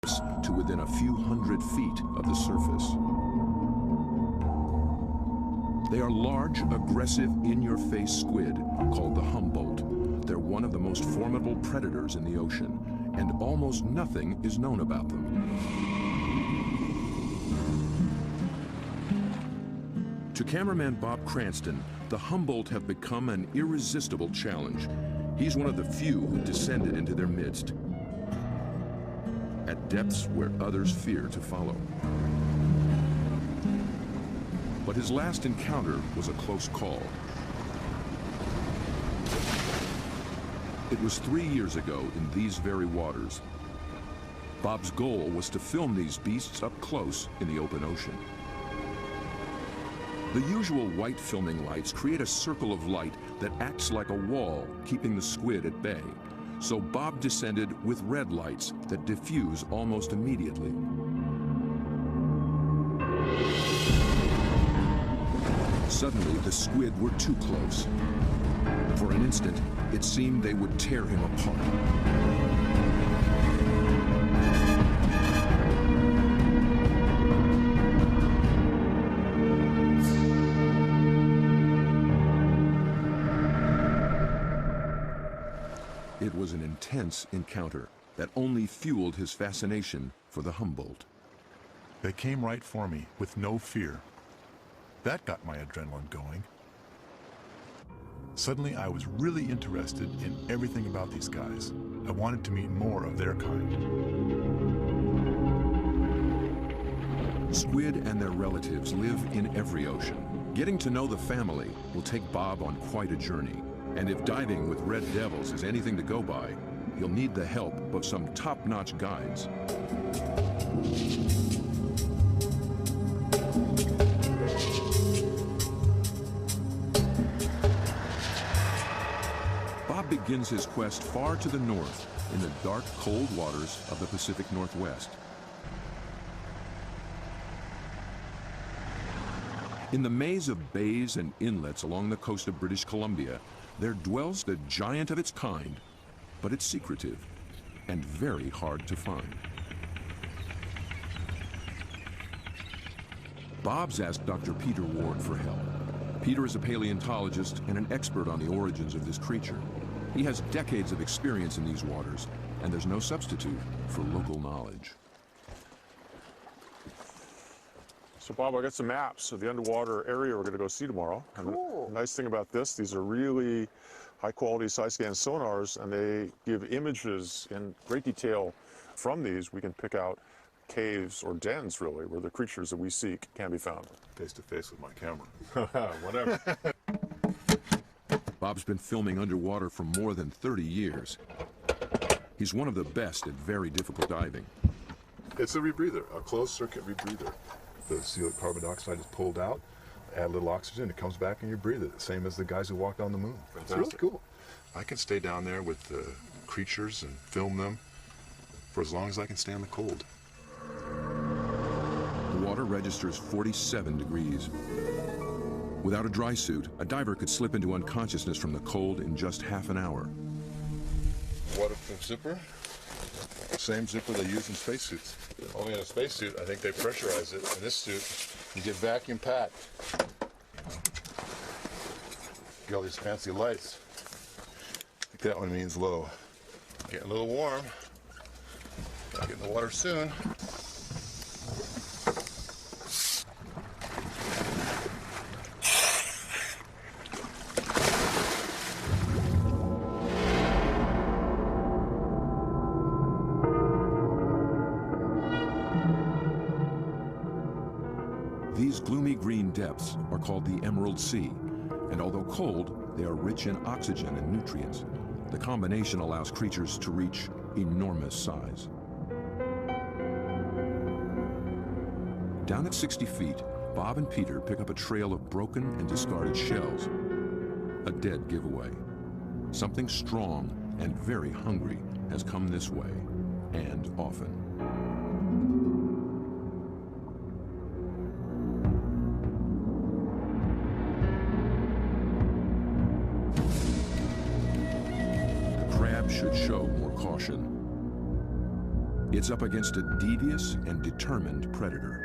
to within a few hundred feet of the surface. They are large, aggressive, in-your-face squid called the Humboldt. They're one of the most formidable predators in the ocean, and almost nothing is known about them. To cameraman Bob Cranston, the Humboldt have become an irresistible challenge. He's one of the few who descended into their midst, at depths where others fear to follow. But his last encounter was a close call. It was 3 years ago in these very waters. Bob's goal was to film these beasts up close in the open ocean. The usual white filming lights create a circle of light that acts like a wall, keeping the squid at bay. So Bob descended with red lights that diffuse almost immediately. Suddenly, the squid were too close. For an instant, it seemed they would tear him apart. It was an intense encounter that only fueled his fascination for the Humboldt. They came right for me with no fear. That got my adrenaline going. Suddenly, I was really interested in everything about these guys. I wanted to meet more of their kind. Squid and their relatives live in every ocean. Getting to know the family will take Bob on quite a journey. And if diving with red devils is anything to go by, you'll need the help of some top-notch guides. Bob begins his quest far to the north in the dark, cold waters of the Pacific Northwest. In the maze of bays and inlets along the coast of British Columbia, there dwells the giant of its kind, but it's secretive and very hard to find. Bob's asked Dr. Peter Ward for help. Peter is a paleontologist and an expert on the origins of this creature. He has decades of experience in these waters, and there's no substitute for local knowledge. So Bob, I got some maps of the underwater area we're going to go see tomorrow. Cool. And the nice thing about this, these are really high-quality side-scan sonars, and they give images in great detail. From these, we can pick out caves or dens, really, where the creatures that we seek can be found. Face-to-face with my camera. Whatever. Bob's been filming underwater for more than 30 years. He's one of the best at very difficult diving. It's a rebreather, a closed-circuit rebreather. The CO carbon dioxide is pulled out, add a little oxygen, it comes back and you breathe it, same as the guys who walked on the moon. It's really cool. I can stay down there with the creatures and film them for as long as I can stand the cold. The water registers 47 degrees. Without a dry suit, a diver could slip into unconsciousness from the cold in just half an hour. Waterproof zipper. Same zipper they use in spacesuits. Only in a spacesuit, I think they pressurize it. In this suit, you get vacuum packed. Get all these fancy lights. I think that one means low. Getting a little warm. Get in the water soon. These gloomy green depths are called the Emerald Sea, and although cold, they are rich in oxygen and nutrients. The combination allows creatures to reach enormous size. Down at 60 feet, Bob and Peter pick up a trail of broken and discarded shells. A dead giveaway. Something strong and very hungry has come this way, and often. Should show more caution. It's up against a devious and determined predator.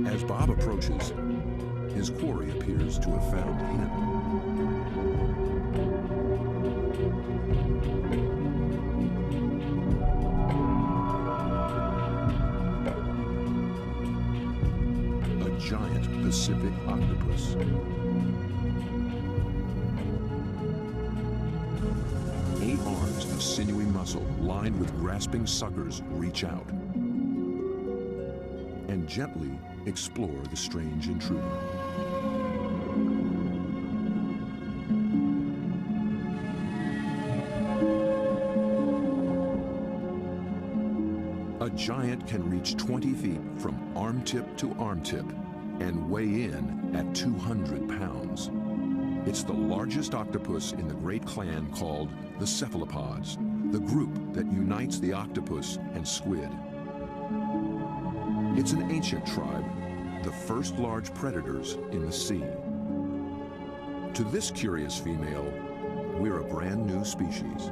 As Bob approaches, his quarry appears to have found him. A giant Pacific octopus. Eight arms of sinewy muscle lined with grasping suckers reach out and gently explore the strange intruder. A giant can reach 20 feet from arm-tip to arm-tip and weigh in at 200 pounds. It's the largest octopus in the great clan called the cephalopods, the group that unites the octopus and squid. It's an ancient tribe, the first large predators in the sea. To this curious female, we're a brand new species.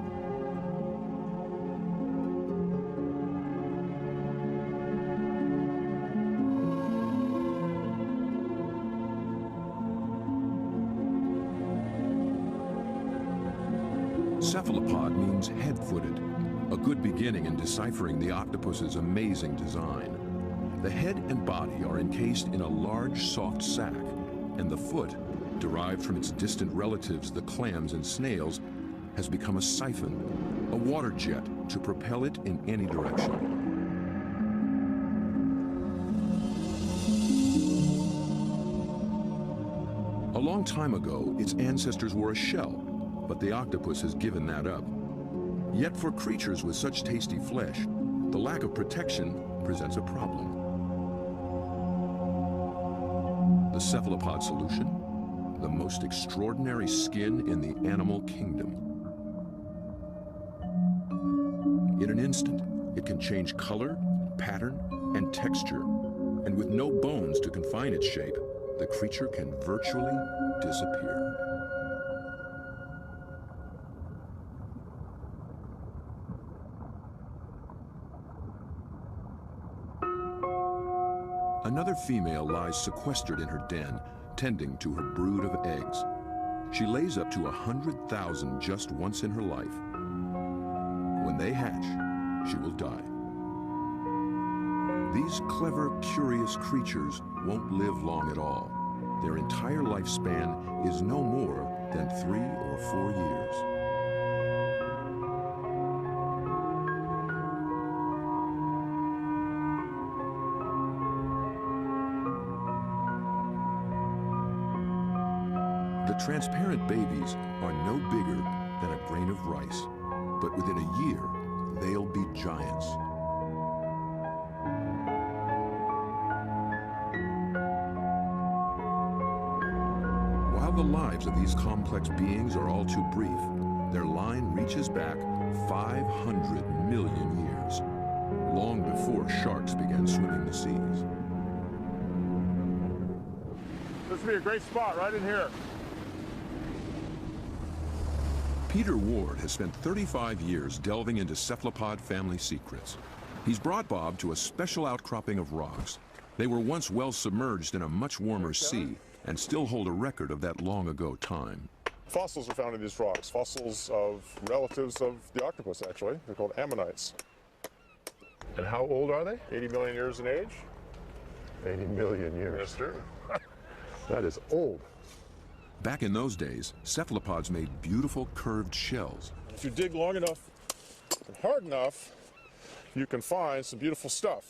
Cephalopod means head-footed, a good beginning in deciphering the octopus's amazing design. The head and body are encased in a large, soft sac, and the foot, derived from its distant relatives, the clams and snails, has become a siphon, a water jet to propel it in any direction. A long time ago, its ancestors were a shell, but the octopus has given that up. Yet for creatures with such tasty flesh, the lack of protection presents a problem. The cephalopod solution? The most extraordinary skin in the animal kingdom. In an instant, it can change color, pattern, and texture. And with no bones to confine its shape, the creature can virtually disappear. Another female lies sequestered in her den, tending to her brood of eggs. She lays up to 100,000 just once in her life. When they hatch, she will die. These clever, curious creatures won't live long at all. Their entire lifespan is no more than 3 or 4 years. The transparent babies are no bigger than a grain of rice, but within a year, they'll be giants. While the lives of these complex beings are all too brief, their line reaches back 500 million years, long before sharks began swimming the seas. This would be a great spot right in here. Peter Ward has spent 35 years delving into cephalopod family secrets. He's brought Bob to a special outcropping of rocks. They were once well submerged in a much warmer sea and still hold a record of that long ago time. Fossils are found in these rocks, fossils of relatives of the octopus, actually. They're called ammonites. And how old are they? 80 million years in age. 80 million years. Yes, sir. That is old. Back in those days, cephalopods made beautiful curved shells. If you dig long enough and hard enough, you can find some beautiful stuff.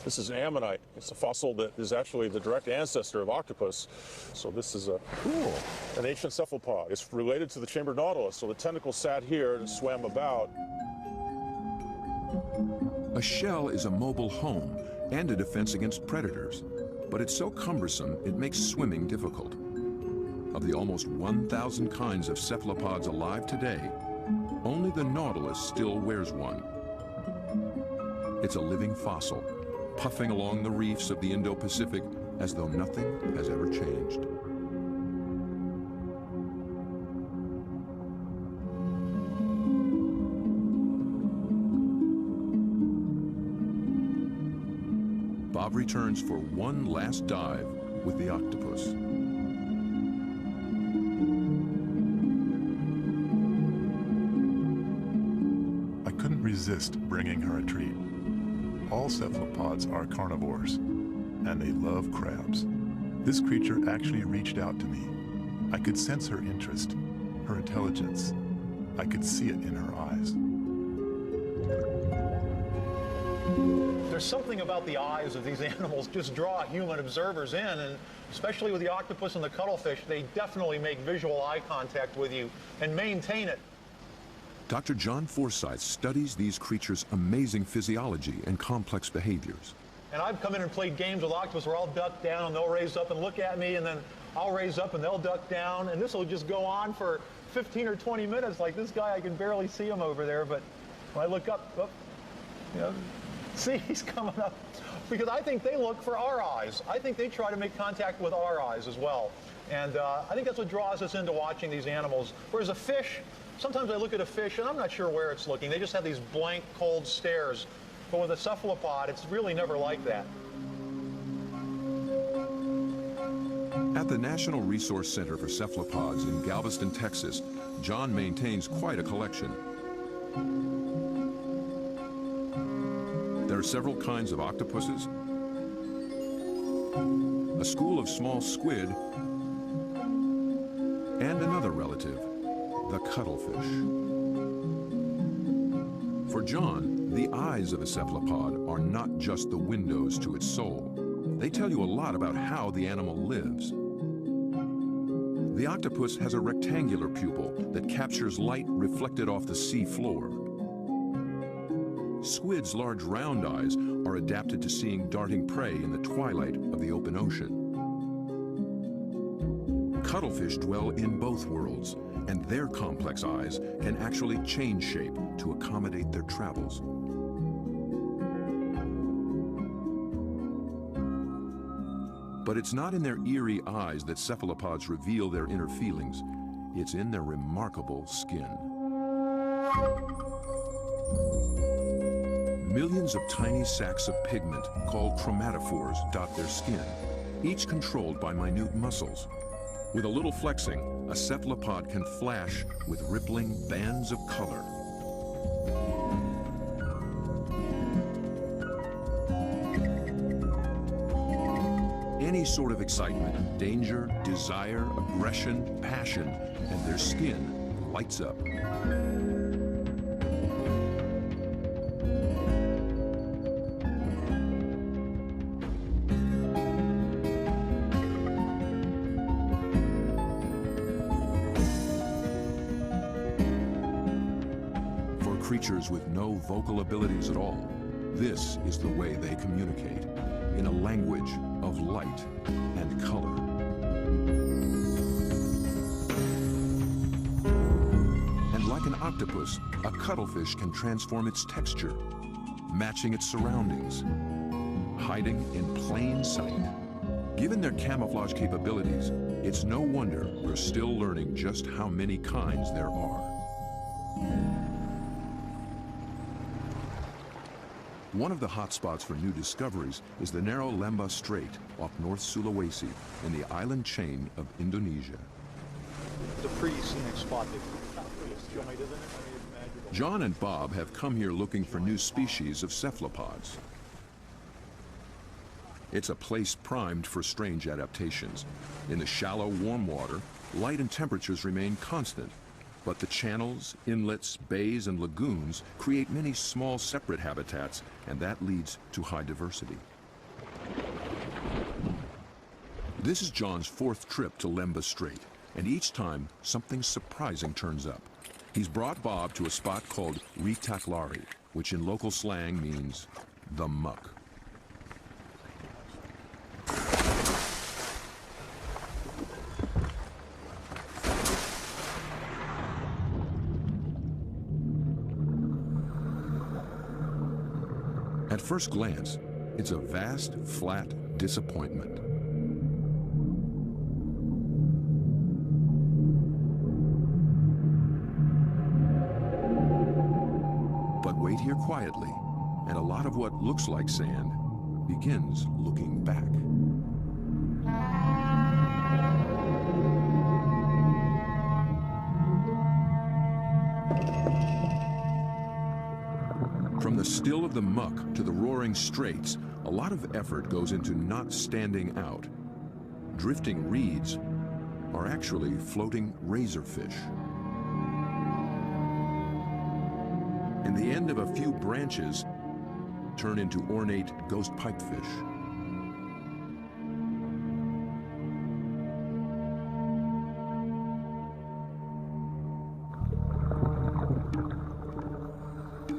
This is an ammonite. It's a fossil that is actually the direct ancestor of octopus. So this is an ancient cephalopod. It's related to the chambered nautilus. So the tentacles sat here and swam about. A shell is a mobile home and a defense against predators, but it's so cumbersome it makes swimming difficult. Of the almost 1,000 kinds of cephalopods alive today, only the nautilus still wears one. It's a living fossil, puffing along the reefs of the Indo-Pacific as though nothing has ever changed. Bob returns for one last dive with the octopus. I couldn't resist bringing her a treat. All cephalopods are carnivores, and they love crabs. This creature actually reached out to me. I could sense her interest, her intelligence. I could see it in her eyes. There's something about the eyes of these animals just draw human observers in, and especially with the octopus and the cuttlefish, they definitely make visual eye contact with you and maintain it. Dr. John Forsyth studies these creatures' amazing physiology and complex behaviors. And I've come in and played games with octopus where I'll duck down and they'll raise up and look at me, and then I'll raise up and they'll duck down, and this will just go on for 15 or 20 minutes. Like this guy, I can barely see him over there, but when I look up, oh, you know, see, he's coming up. Because I think they look for our eyes. I think they try to make contact with our eyes as well. And I think that's what draws us into watching these animals. Whereas a fish, sometimes I look at a fish and I'm not sure where it's looking. They just have these blank, cold stares. But with a cephalopod, it's really never like that. At the National Resource Center for Cephalopods in Galveston, Texas, John maintains quite a collection. There are several kinds of octopuses, a school of small squid, and another relative, the cuttlefish. For John, the eyes of a cephalopod are not just the windows to its soul. They tell you a lot about how the animal lives. The octopus has a rectangular pupil that captures light reflected off the sea floor. Squid's large round eyes are adapted to seeing darting prey in the twilight of the open ocean. Cuttlefish dwell in both worlds, and their complex eyes can actually change shape to accommodate their travels. But it's not in their eerie eyes that cephalopods reveal their inner feelings. It's in their remarkable skin. Millions of tiny sacs of pigment, called chromatophores, dot their skin, each controlled by minute muscles. With a little flexing, a cephalopod can flash with rippling bands of color. Any sort of excitement, danger, desire, aggression, passion, and their skin lights up. For creatures with no vocal abilities at all, this is the way they communicate, in a language of light and color. And like an octopus, a cuttlefish can transform its texture, matching its surroundings, hiding in plain sight. Given their camouflage capabilities, it's no wonder we're still learning just how many kinds there are. One of the hotspots for new discoveries is the narrow Lembah Strait off North Sulawesi in the island chain of Indonesia. It's a pretty scenic spot. It's kind of pretty disjointed, isn't it? I mean, it's magical. John and Bob have come here looking for new species of cephalopods. It's a place primed for strange adaptations. In the shallow, warm water, light and temperatures remain constant. But the channels, inlets, bays, and lagoons create many small separate habitats, and that leads to high diversity. This is John's fourth trip to Lembah Strait, and each time something surprising turns up. He's brought Bob to a spot called Ritaklari, which in local slang means the muck. At first glance, it's a vast, flat disappointment. But wait here quietly, and a lot of what looks like sand begins looking back. From the still of the muck to the roaring straits, a lot of effort goes into not standing out. Drifting reeds are actually floating razorfish. And the end of a few branches turn into ornate ghost pipefish.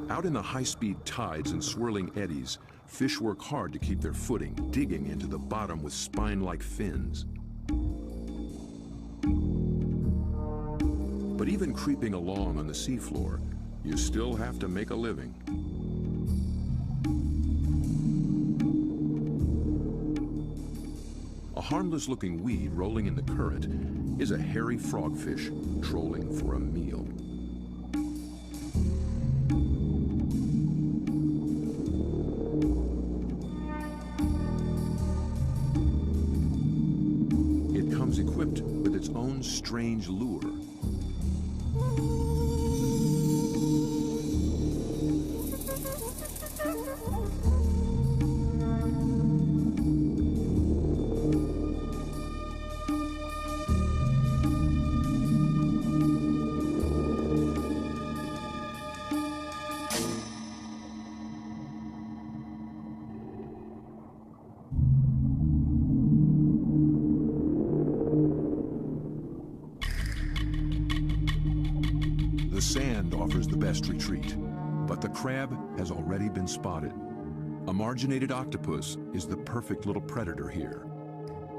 Out in the high-speed tides and swirling eddies, fish work hard to keep their footing, digging into the bottom with spine-like fins. But even creeping along on the seafloor, you still have to make a living. A harmless-looking weed rolling in the current is a hairy frogfish trolling for a meal. Equipped with its own strange lure. The sand offers the best retreat, but the crab has already been spotted. A marginated octopus is the perfect little predator here.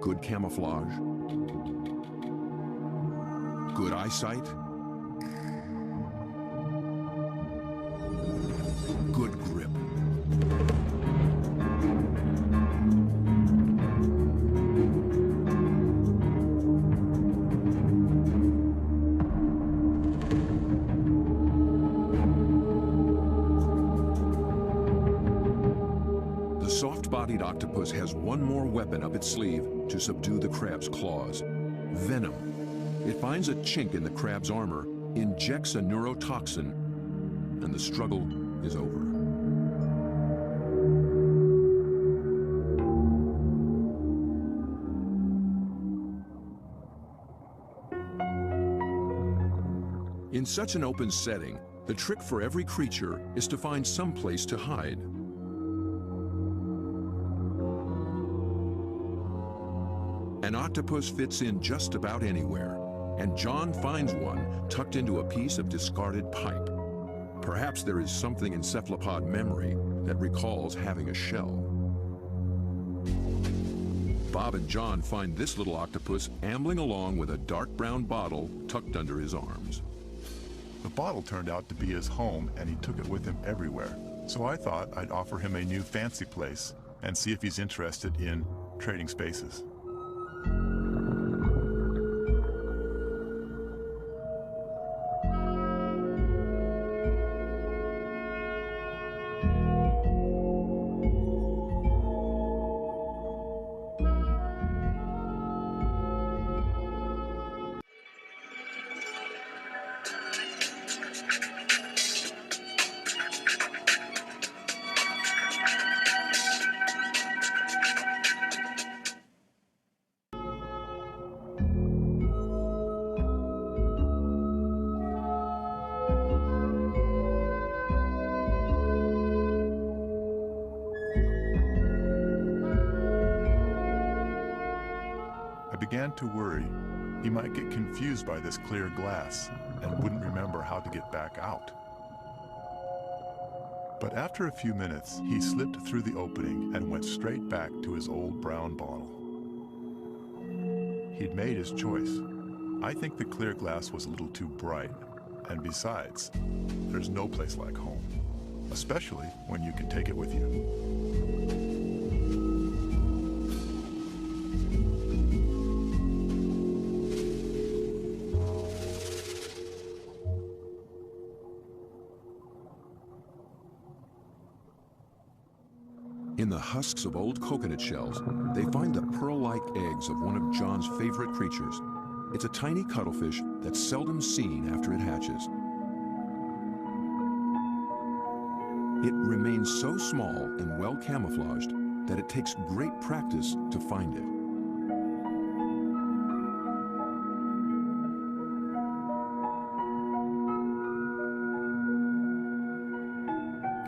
Good camouflage, good eyesight, good grip. The soft-bodied octopus has one more weapon up its sleeve to subdue the crab's claws: venom. It finds a chink in the crab's armor, injects a neurotoxin, and the struggle is over. In such an open setting, the trick for every creature is to find some place to hide. An octopus fits in just about anywhere, and John finds one tucked into a piece of discarded pipe. Perhaps there is something in cephalopod memory that recalls having a shell. Bob and John find this little octopus ambling along with a dark brown bottle tucked under his arms. The bottle turned out to be his home, and he took it with him everywhere. So I thought I'd offer him a new fancy place and see if he's interested in trading spaces. I began to worry he might get confused by this clear glass. and wouldn't remember how to get back out. But after a few minutes, he slipped through the opening and went straight back to his old brown bottle. He'd made his choice. I think the clear glass was a little too bright, and besides, there's no place like home, especially when you can take it with you. In the husks of old coconut shells, they find the pearl-like eggs of one of John's favorite creatures. It's a tiny cuttlefish that's seldom seen after it hatches. It remains so small and well camouflaged that it takes great practice to find it.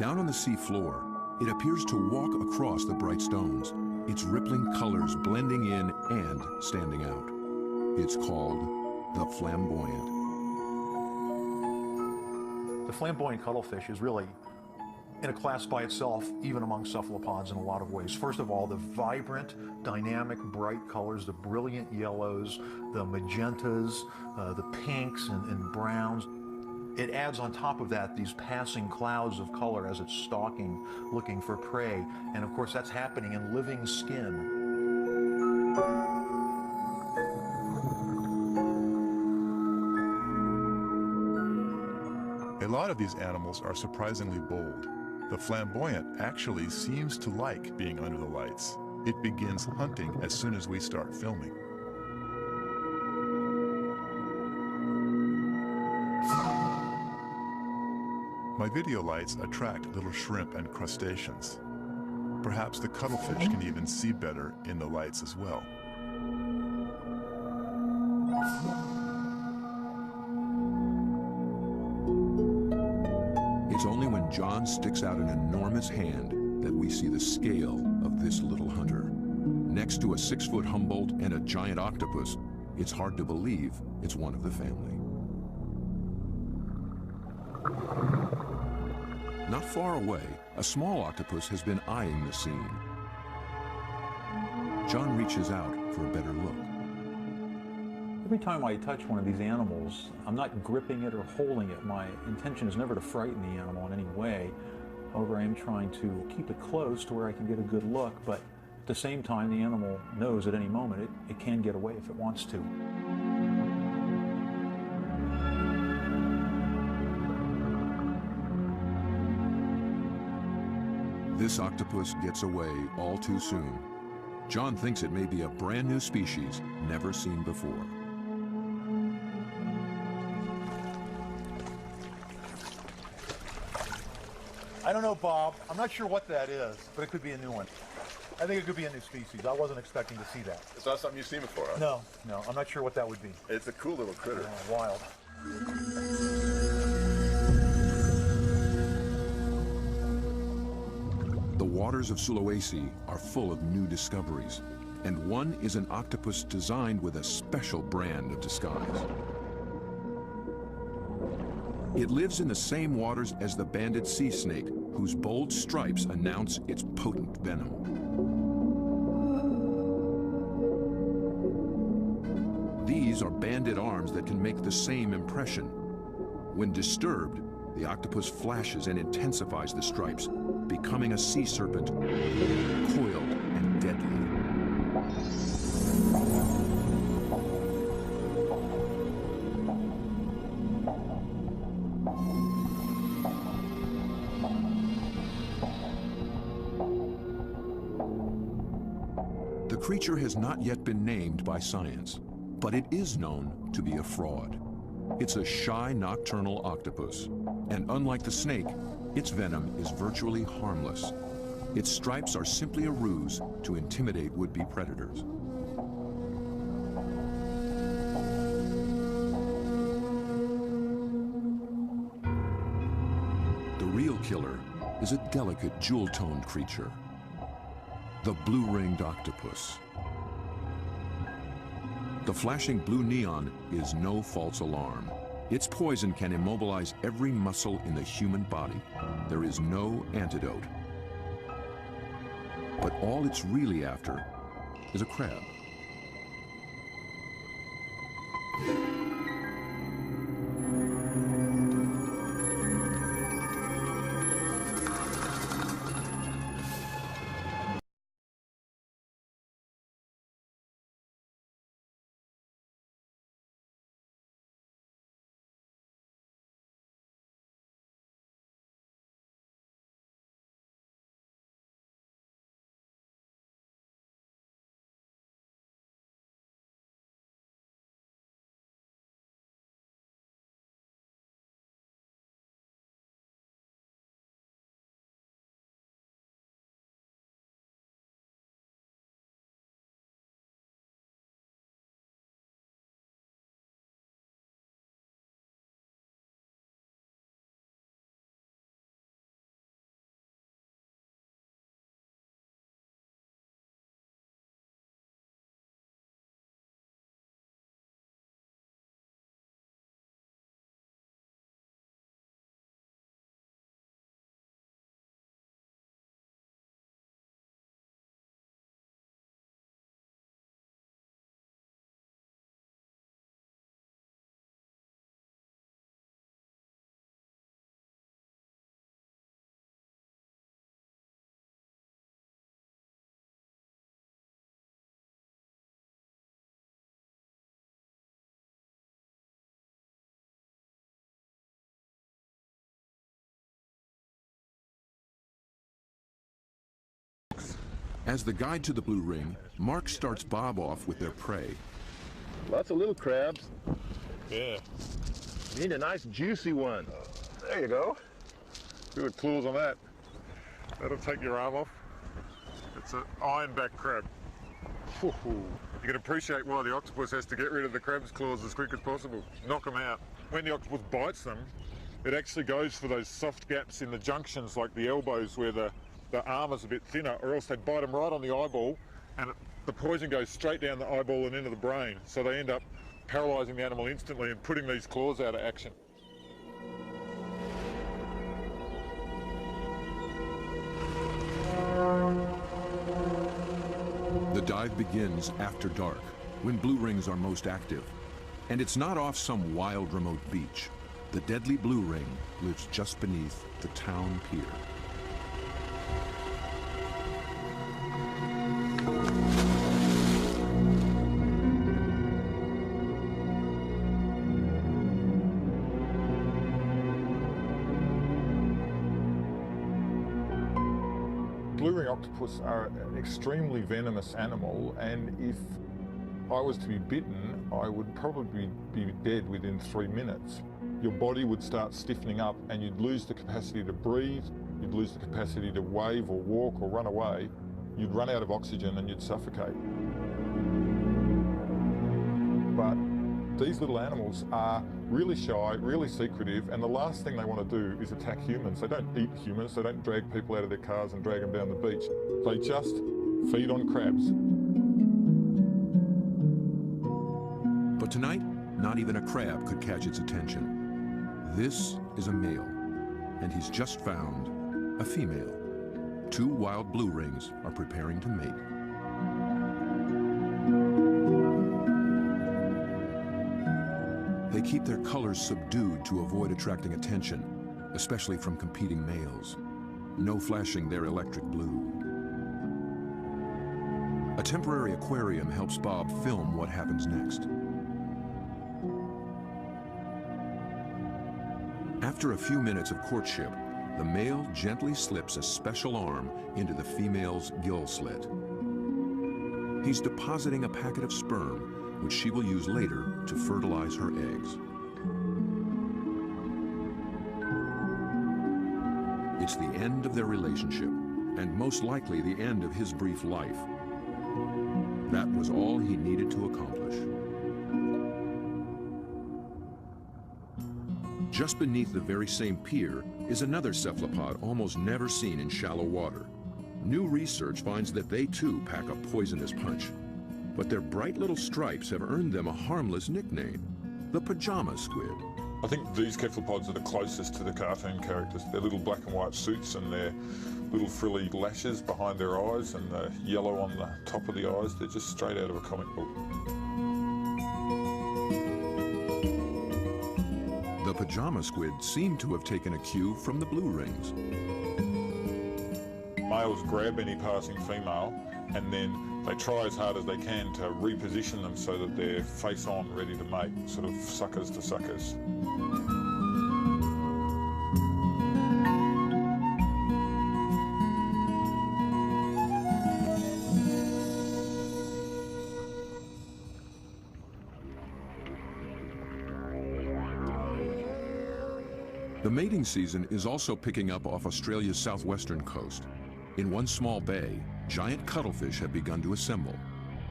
Down on the sea floor, it appears to walk across the bright stones, its rippling colors blending in and standing out. It's called the flamboyant. The flamboyant cuttlefish is really in a class by itself, even among cephalopods in a lot of ways. First of all, the vibrant, dynamic, bright colors, the brilliant yellows, the magentas, the pinks and browns. It adds on top of that these passing clouds of color as it's stalking, looking for prey. And of course, that's happening in living skin. A lot of these animals are surprisingly bold. The flamboyant actually seems to like being under the lights. It begins hunting as soon as we start filming. My video lights attract little shrimp and crustaceans. Perhaps the cuttlefish can even see better in the lights as well. It's only when John sticks out an enormous hand that we see the scale of this little hunter. Next to a 6-foot Humboldt and a giant octopus, it's hard to believe it's one of the family. Not far away, a small octopus has been eyeing the scene. John reaches out for a better look. Every time I touch one of these animals, I'm not gripping it or holding it. My intention is never to frighten the animal in any way. However, I am trying to keep it close to where I can get a good look, but at the same time, the animal knows at any moment it can get away if it wants to. This octopus gets away all too soon. John thinks it may be a brand new species never seen before. I don't know, Bob. I'm not sure what that is, but it could be a new one. I think it could be a new species. I wasn't expecting to see that. It's not something you've seen before, huh? No, I'm not sure what that would be. It's a cool little critter. Wild. The waters of Sulawesi are full of new discoveries, and one is an octopus designed with a special brand of disguise. It lives in the same waters as the banded sea snake, whose bold stripes announce its potent venom. These are banded arms that can make the same impression. When disturbed, the octopus flashes and intensifies the stripes, becoming a sea serpent, coiled and deadly. The creature has not yet been named by science, but it is known to be a fraud. It's a shy nocturnal octopus, and unlike the snake, its venom is virtually harmless. Its stripes are simply a ruse to intimidate would-be predators. The real killer is a delicate jewel-toned creature, the blue-ringed octopus. The flashing blue neon is no false alarm. Its poison can immobilize every muscle in the human body. There is no antidote. But all it's really after is a crab. As the guide to the blue ring, Mark starts Bob off with their prey. Lots of little crabs. Yeah. You need a nice juicy one. There you go. See the claws on that. That'll take your arm off. It's an ironback crab. You can appreciate why the octopus has to get rid of the crab's claws as quick as possible. Knock them out. When the octopus bites them, it actually goes for those soft gaps in the junctions, like the elbows where the arm is a bit thinner, or else they bite them right on the eyeball, and the poison goes straight down the eyeball and into the brain. So they end up paralysing the animal instantly and putting these claws out of action. The dive begins after dark, when blue rings are most active. And it's not off some wild, remote beach. The deadly blue ring lives just beneath the town pier. Blue ring octopus are an extremely venomous animal, and if I was to be bitten, I would probably be dead within 3 minutes. Your body would start stiffening up and you'd lose the capacity to breathe, you'd lose the capacity to wave or walk or run away, you'd run out of oxygen and you'd suffocate. But these little animals are really shy, really secretive, and the last thing they want to do is attack humans. They don't eat humans, they don't drag people out of their cars and drag them down the beach. They just feed on crabs. But tonight, not even a crab could catch its attention. This is a male, and he's just found a female. 2 wild blue rings are preparing to mate. They keep their colors subdued to avoid attracting attention, especially from competing males. No flashing their electric blue. A temporary aquarium helps Bob film what happens next. After a few minutes of courtship, the male gently slips a special arm into the female's gill slit. He's depositing a packet of sperm, which she will use later to fertilize her eggs. It's the end of their relationship, and most likely the end of his brief life. That was all he needed to accomplish. Just beneath the very same pier is another cephalopod almost never seen in shallow water. New research finds that they too pack a poisonous punch. But their bright little stripes have earned them a harmless nickname, the pajama squid. I think these cephalopods are the closest to the cartoon characters. They're little black and white suits and their little frilly lashes behind their eyes and the yellow on the top of the eyes. They're just straight out of a comic book. The pajama squid seem to have taken a cue from the blue rings. Males grab any passing female and then they try as hard as they can to reposition them so that they're face on, ready to mate, sort of suckers to suckers. The mating season is also picking up off Australia's southwestern coast. In one small bay, giant cuttlefish have begun to assemble.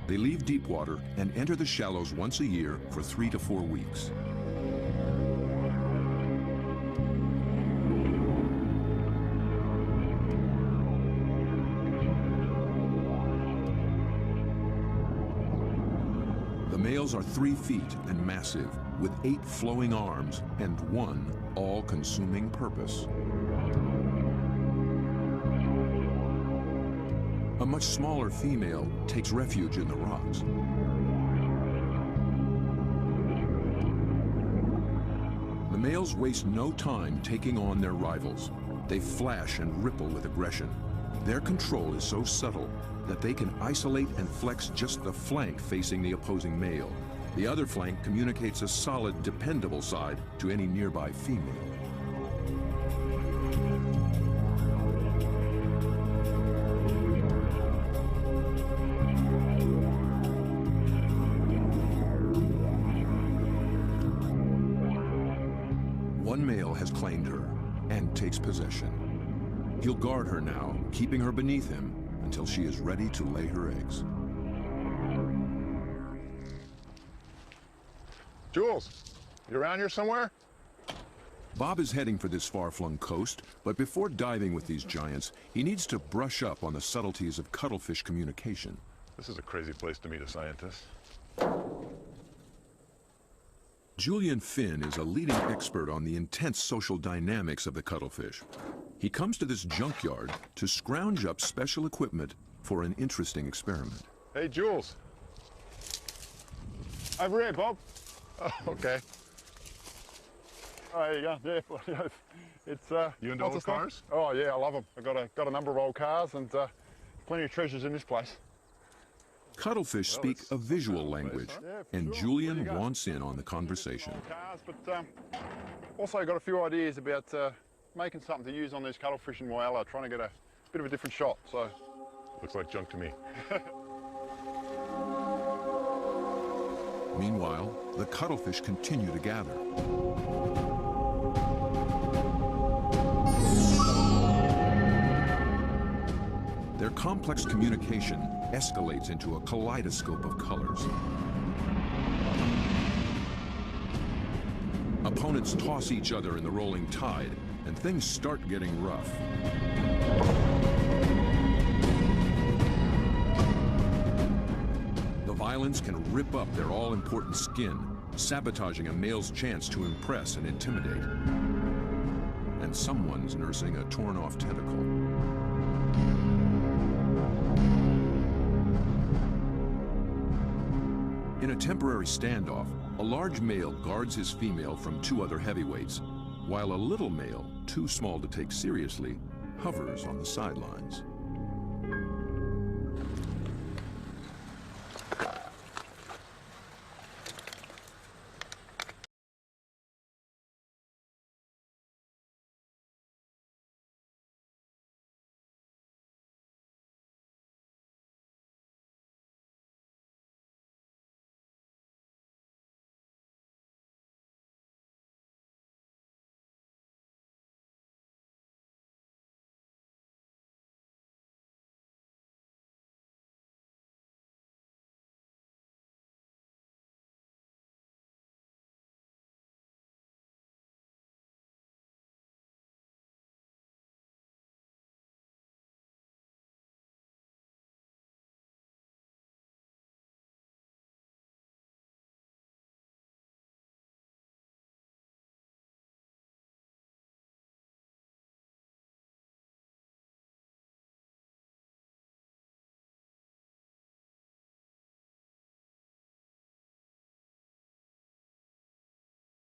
They leave deep water and enter the shallows once a year for 3 to 4 weeks. The males are 3 feet and massive, with 8 flowing arms and one all-consuming purpose. A much smaller female takes refuge in the rocks. The males waste no time taking on their rivals. They flash and ripple with aggression. Their control is so subtle that they can isolate and flex just the flank facing the opposing male. The other flank communicates a solid, dependable side to any nearby female. One male has claimed her and takes possession. He'll guard her now, keeping her beneath him until she is ready to lay her eggs. Jules, you around here somewhere? Bob is heading for this far-flung coast, but before diving with these giants, he needs to brush up on the subtleties of cuttlefish communication. This is a crazy place to meet a scientist. Julian Finn is a leading expert on the intense social dynamics of the cuttlefish. He comes to this junkyard to scrounge up special equipment for an interesting experiment. Hey, Jules. Over here, Bob. Oh, okay. Oh, there you go. Yeah, it's You into lots old of stuff. cars? Oh yeah, I love them. I've got a number of old cars and plenty of treasures in this place. Cuttlefish speak a visual language, and Julian wants in on the conversation. Cars, but also got a few ideas about making something to use on these cuttlefish in Whyalla, trying to get a bit of a different shot. So Looks like junk to me. Meanwhile, the cuttlefish continue to gather. Their complex communication escalates into a kaleidoscope of colors. Opponents toss each other in the rolling tide, and things start getting rough. The violence can rip up their all-important skin, sabotaging a male's chance to impress and intimidate. And someone's nursing a torn-off tentacle. In a temporary standoff, a large male guards his female from 2 other heavyweights, while a little male, too small to take seriously, hovers on the sidelines.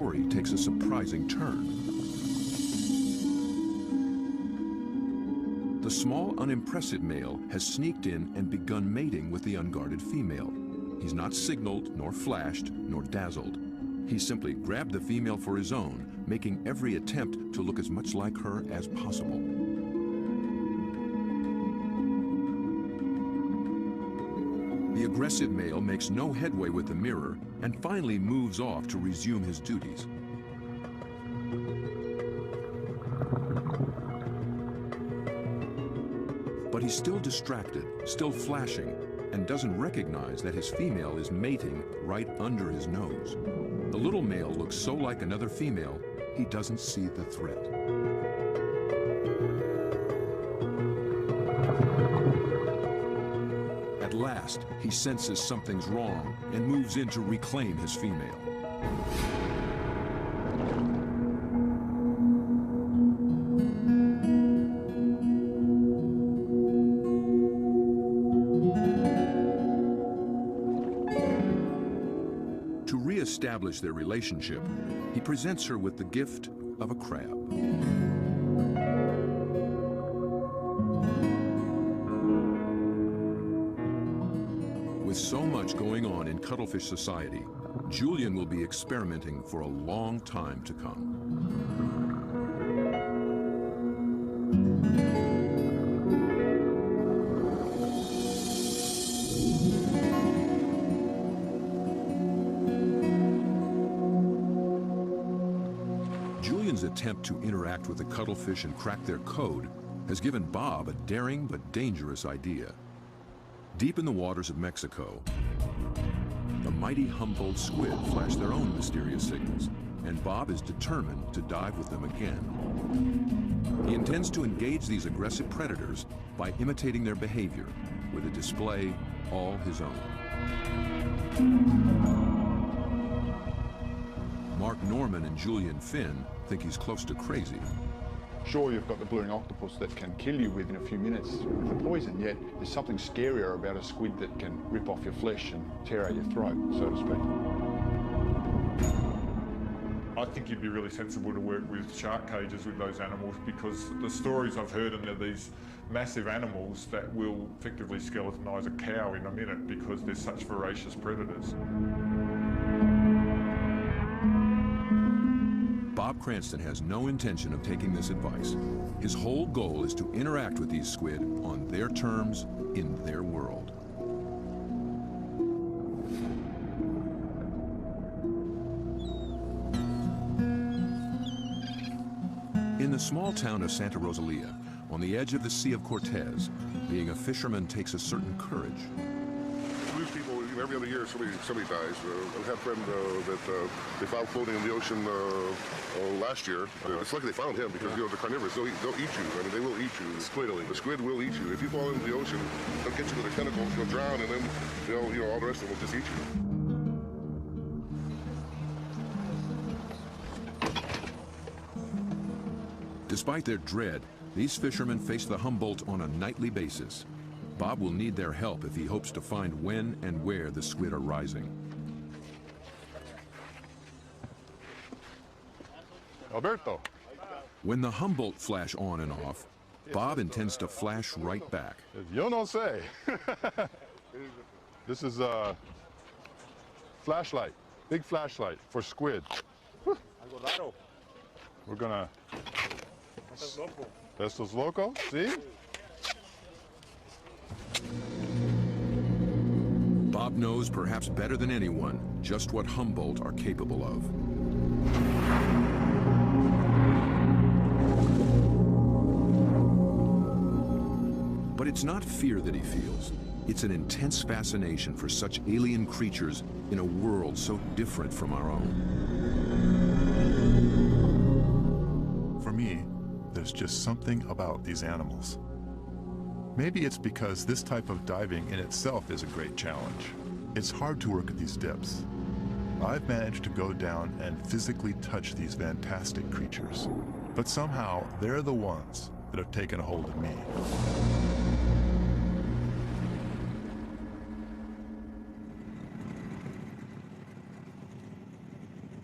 story takes a surprising turn. The small, unimpressive male has sneaked in and begun mating with the unguarded female. He's not signaled, nor flashed, nor dazzled. He simply grabbed the female for his own, making every attempt to look as much like her as possible. The aggressive male makes no headway with the mirror and finally moves off to resume his duties. But he's still distracted, still flashing, and doesn't recognize that his female is mating right under his nose. The little male looks so like another female, he doesn't see the threat. At last, he senses something's wrong and moves in to reclaim his female. To re-establish their relationship, he presents her with the gift of a crab. With so much going on in cuttlefish society, Julian will be experimenting for a long time to come. Julian's attempt to interact with the cuttlefish and crack their code has given Bob a daring but dangerous idea. Deep in the waters of Mexico, the mighty Humboldt squid flash their own mysterious signals, and Bob is determined to dive with them again. He intends to engage these aggressive predators by imitating their behavior with a display all his own. Mark Norman and Julian Finn think he's close to crazy. Sure, you've got the blue-ring octopus that can kill you within a few minutes with the poison, yet there's something scarier about a squid that can rip off your flesh and tear out your throat, so to speak. I think you'd be really sensible to work with shark cages with those animals, because the stories I've heard are these massive animals that will effectively skeletonise a cow in a minute because they're such voracious predators. Bob Cranston has no intention of taking this advice. His whole goal is to interact with these squid on their terms, in their world. In the small town of Santa Rosalia, on the edge of the Sea of Cortez, being a fisherman takes a certain courage. We lose people every other year. Somebody dies. I had a friend that they found floating in the ocean last year. It's lucky they found him because they're carnivorous. They'll eat you. I mean, they will eat you. The squid will eat you. If you fall into the ocean, they'll get you with their tentacles. You'll drown, and then all the rest of them will just eat you. Despite their dread, these fishermen face the Humboldt on a nightly basis. Bob will need their help if he hopes to find when and where the squid are rising. Alberto. When the Humboldt flash on and off, Bob intends to flash right back. Yo no sé. This is a flashlight, big flashlight for squid. We're gonna... Estos loco, see? Bob knows perhaps better than anyone just what Humboldt are capable of. But it's not fear that he feels. It's an intense fascination for such alien creatures in a world so different from our own. For me, there's just something about these animals. Maybe it's because this type of diving in itself is a great challenge. It's hard to work at these depths. I've managed to go down and physically touch these fantastic creatures, but somehow they're the ones that have taken a hold of me.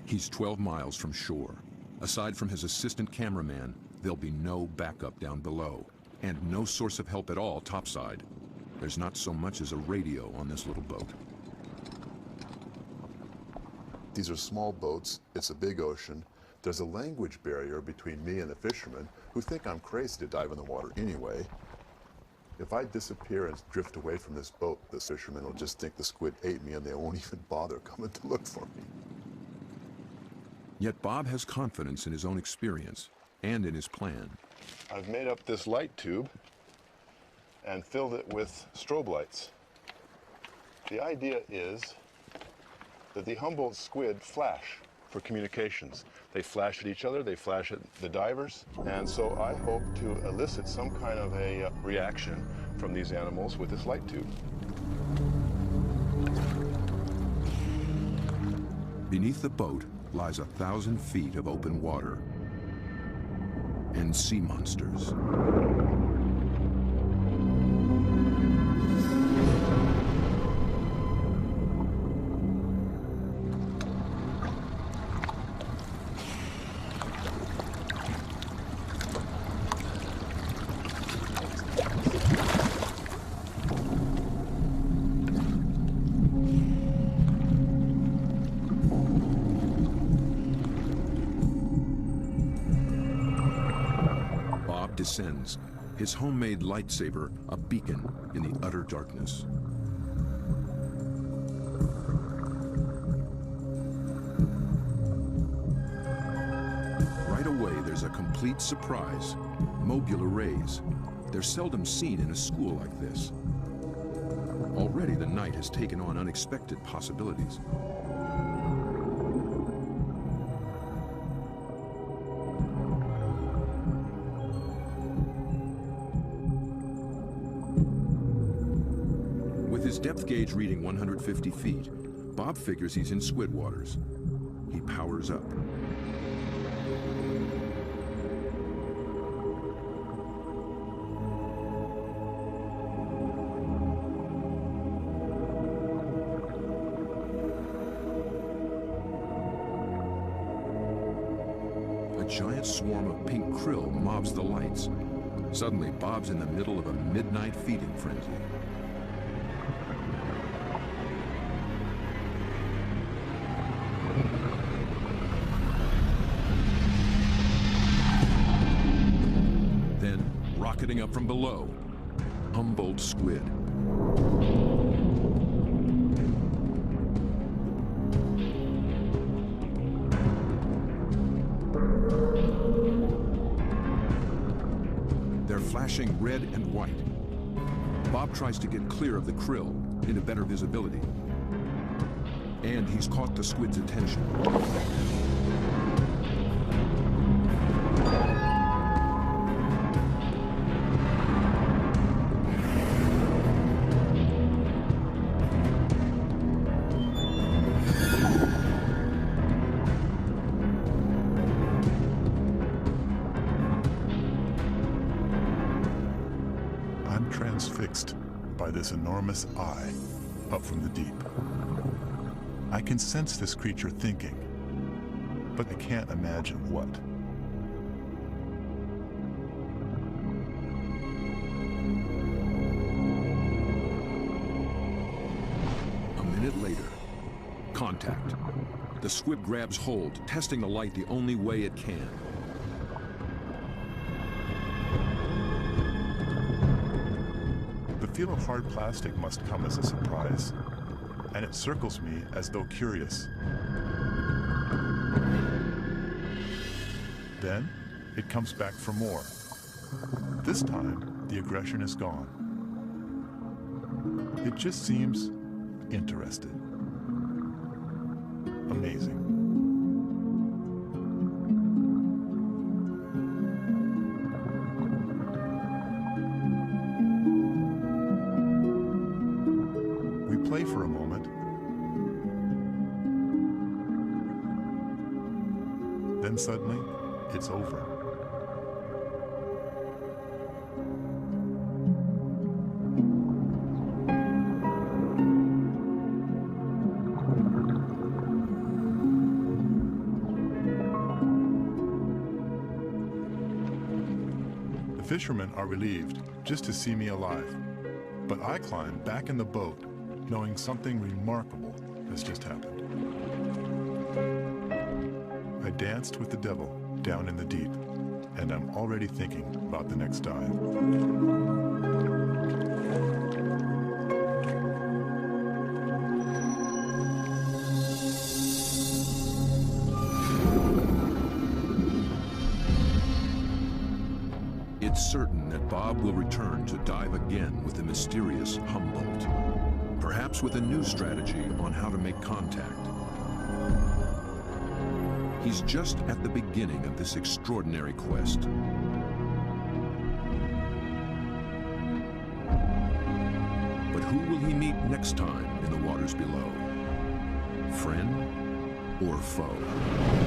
He's 12 miles from shore. Aside from his assistant cameraman, there'll be no backup down below, and no source of help at all topside. There's not so much as a radio on this little boat. These are small boats, it's a big ocean. There's a language barrier between me and the fishermen who think I'm crazy to dive in the water anyway. If I disappear and drift away from this boat, the fishermen will just think the squid ate me and they won't even bother coming to look for me. Yet Bob has confidence in his own experience and in his plan. I've made up this light tube and filled it with strobe lights. The idea is that the Humboldt squid flash for communications. They flash at each other, they flash at the divers, and so I hope to elicit some kind of a reaction from these animals with this light tube. Beneath the boat lies 1,000 feet of open water and sea monsters. Descends, his homemade lightsaber a beacon in the utter darkness. Right away, there's a complete surprise. Mobile arrays. They're seldom seen in a school like this. Already the night has taken on unexpected possibilities. His depth gauge reading 150 feet, Bob figures he's in squid waters. He powers up. A giant swarm of pink krill mobs the lights. Suddenly, Bob's in the middle of a midnight feeding frenzy. Rocketing up from below, Humboldt squid. They're flashing red and white. Bob tries to get clear of the krill into better visibility. And he's caught the squid's attention. Transfixed by this enormous eye up from the deep. I can sense this creature thinking, but I can't imagine what. A minute later, contact. The squid grabs hold, testing the light the only way it can. The feel of hard plastic must come as a surprise, and it circles me as though curious. Then, it comes back for more. This time, the aggression is gone. It just seems interested. Amazing. Play for a moment. Then suddenly, it's over. fishermen are relieved just to see me alive, but I climb back in the boat knowing something remarkable has just happened. I danced with the devil down in the deep, and I'm already thinking about the next dive. It's certain that Bob will return to dive again with the mysterious Humboldt, perhaps with a new strategy on how to make contact. He's just at the beginning of this extraordinary quest. But who will he meet next time in the waters below? Friend or foe?